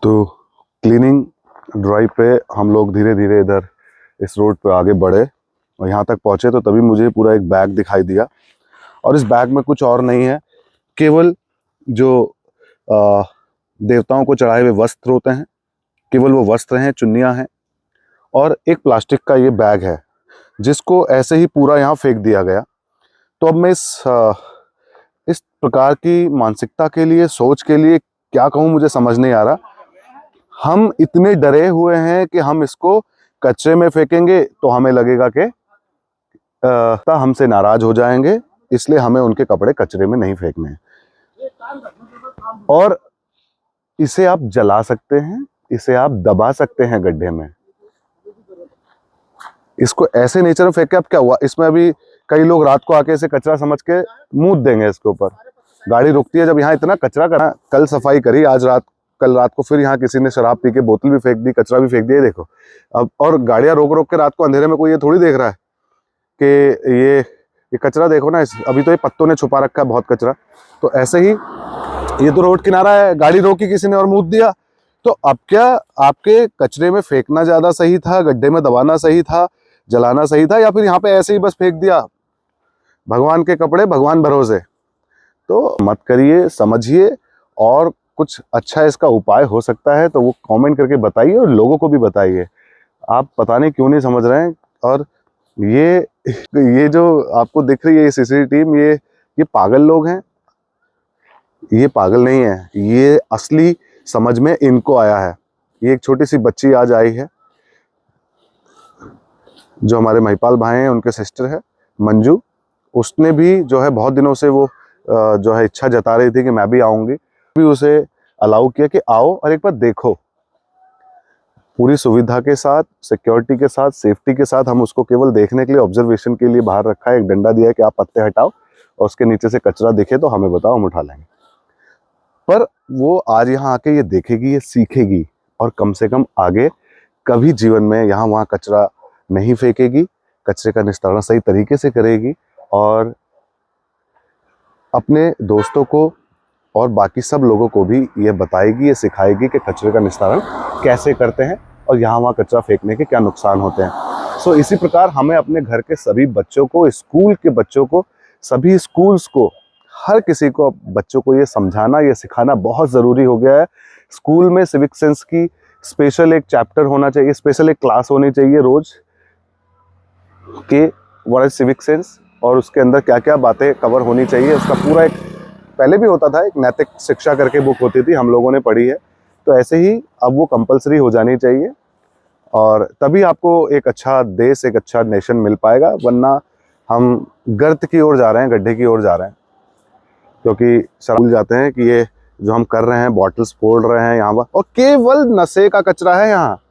तो cleaning drive पे हम लोग धीरे धीरे इधर इस रोड पे आगे बढ़े और यहाँ तक पहुँचे तो तभी मुझे पूरा एक बैग दिखाई दिया। और इस बैग में कुछ और नहीं है, केवल जो देवताओं को चढ़ाए हुए वस्त्र होते हैं, केवल वो वस्त्र हैं, चुन्नियाँ हैं, और एक प्लास्टिक का ये बैग है जिसको ऐसे ही पूरा यहाँ फेंक दिया गया। तो अब मैं इस प्रकार की मानसिकता के लिए, सोच के लिए क्या कहूँ, मुझे समझ नहीं आ रहा। हम इतने डरे हुए हैं कि हम इसको कचरे में फेंकेंगे तो हमें लगेगा कि हमसे नाराज हो जाएंगे, इसलिए हमें उनके कपड़े कचरे में नहीं फेंकने हैं। और इसे आप जला सकते हैं, इसे आप दबा सकते हैं गड्ढे में। इसको ऐसे नेचर में फेंक के अब क्या हुआ, इसमें अभी कई लोग रात को आके इसे कचरा समझ के मूत देंगे इसके ऊपर। गाड़ी रुकती है जब यहाँ इतना कचरा करा। कल सफाई करी, कल रात को फिर यहाँ किसी ने शराब पी के बोतल भी फेंक दी, कचरा भी फेंक दिया, देखो अब। और गाड़ियां रोक रोक के रात को अंधेरे में कोई ये थोड़ी देख रहा है कि ये कचरा देखो ना, अभी तो ये पत्तों ने छुपा रखा है बहुत कचरा। तो ऐसे ही ये तो रोड किनारा है, गाड़ी रोकी किसी ने और मूत दिया। तो अब क्या आपके कचरे में फेंकना ज्यादा सही था, गड्ढे में दबाना सही था, जलाना सही था, या फिर यहाँ पे ऐसे ही बस फेंक दिया? भगवान के कपड़े भगवान भरोसे। तो मत करिए, समझिए, और कुछ अच्छा इसका उपाय हो सकता है तो वो कमेंट करके बताइए और लोगों को भी बताइए। आप पता नहीं क्यों नहीं समझ रहे हैं। और ये जो आपको दिख रही है सीसीटीवी टीम, ये पागल लोग हैं। ये पागल नहीं है, ये असली समझ में इनको आया है। ये एक छोटी सी बच्ची आज आई है जो हमारे महिपाल भाई हैं, उनके सिस्टर है मंजू। उसने भी जो है बहुत दिनों से वो जो है इच्छा जता रही थी कि मैं भी आऊंगी। भी उसे अलाउ किया कि आओ और एक बार देखो। पूरी सुविधा के साथ, सिक्योरिटी के साथ, सेफ्टी के साथ हम उसको केवल देखने के लिए, ऑब्जर्वेशन के लिए बाहर रखा है। एक डंडा दिया है कि आप पत्ते हटाओ और उसके नीचे से कचरा दिखे तो हमें बताओ, हम उठा लेंगे। पर वो आज यहाँ आके ये देखेगी, ये सीखेगी, और कम से कम आगे कभी जीवन में यहाँ वहाँ कचरा नहीं फेंकेगी, कचरे का निस्तारण सही तरीके से करेगी, और अपने दोस्तों को और बाकी सब लोगों को भी ये बताएगी, ये सिखाएगी कि कचरे का निस्तारण कैसे करते हैं और यहाँ वहाँ कचरा फेंकने के क्या नुकसान होते हैं। सो इसी प्रकार हमें अपने घर के सभी बच्चों को, स्कूल के बच्चों को, सभी स्कूल्स को, हर किसी को, बच्चों को ये समझाना, ये सिखाना बहुत ज़रूरी हो गया है। स्कूल में सिविक सेंस की स्पेशल एक चैप्टर होना चाहिए, स्पेशल एक क्लास होनी चाहिए रोज के व्हाट इज सिविक सेंस, और उसके अंदर क्या क्या बातें कवर होनी चाहिए उसका पूरा एक, पहले भी होता था, एक नैतिक शिक्षा करके बुक होती थी, हम लोगों ने पढ़ी है। तो ऐसे ही अब वो कंपलसरी हो जानी चाहिए, और तभी आपको एक अच्छा देश, एक अच्छा नेशन मिल पाएगा। वरना हम गर्त की ओर जा रहे हैं, गड्ढे की ओर जा रहे हैं, क्योंकि भूल जाते हैं कि ये जो हम कर रहे हैं, बॉटल्स फोड़ रहे हैं यहाँ पर, और केवल नशे का कचरा है यहाँ।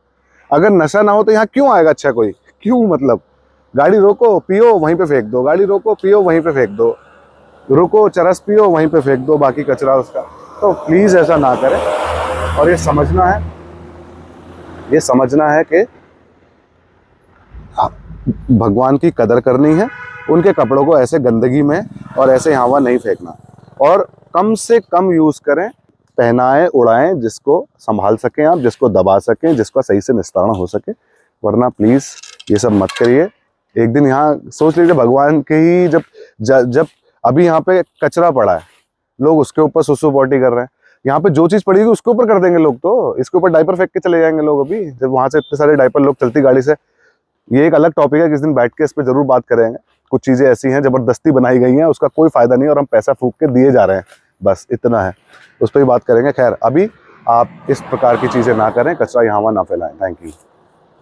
अगर नशा ना हो तो यहाँ क्यों आएगा अच्छा कोई? क्यों? मतलब गाड़ी रोको, पियो, वहीं पे फेंक दो, गाड़ी रोको, पियो, वहीं पे फेंक दो, रुको, चरस पियो, वहीं पे फेंक दो बाकी कचरा उसका। तो प्लीज ऐसा ना करें। और ये समझना है कि भगवान की कदर करनी है, उनके कपड़ों को ऐसे गंदगी में और ऐसे यहाँ वहाँ नहीं फेंकना, और कम से कम यूज करें, पहनाएं, उड़ाएं, जिसको संभाल सकें आप, जिसको दबा सकें, जिसका सही से निस्तारण हो सके। वरना प्लीज ये सब मत करिए। एक दिन यहाँ सोच लीजिए, भगवान के ही जब अभी यहाँ पे कचरा पड़ा है, लोग उसके ऊपर सुसु पॉटी कर रहे हैं। यहाँ पे जो चीज पड़ी हुई उसके ऊपर कर देंगे लोग, तो इसके ऊपर डायपर फेंक के चले जाएंगे लोग। अभी जब वहां से इतने सारे डायपर लोग चलती गाड़ी से, ये एक अलग टॉपिक है, किस दिन बैठ के इस पर जरूर बात करेंगे। कुछ चीजें ऐसी हैं जबरदस्ती बनाई गई हैं, उसका कोई फायदा नहीं और हम पैसा फूंक के दिए जा रहे हैं, बस इतना है, उस पर ही बात करेंगे। खैर, अभी आप इस प्रकार की चीजें ना करें, कचरा यहाँ वहाँ ना फैलाएं। Thank you.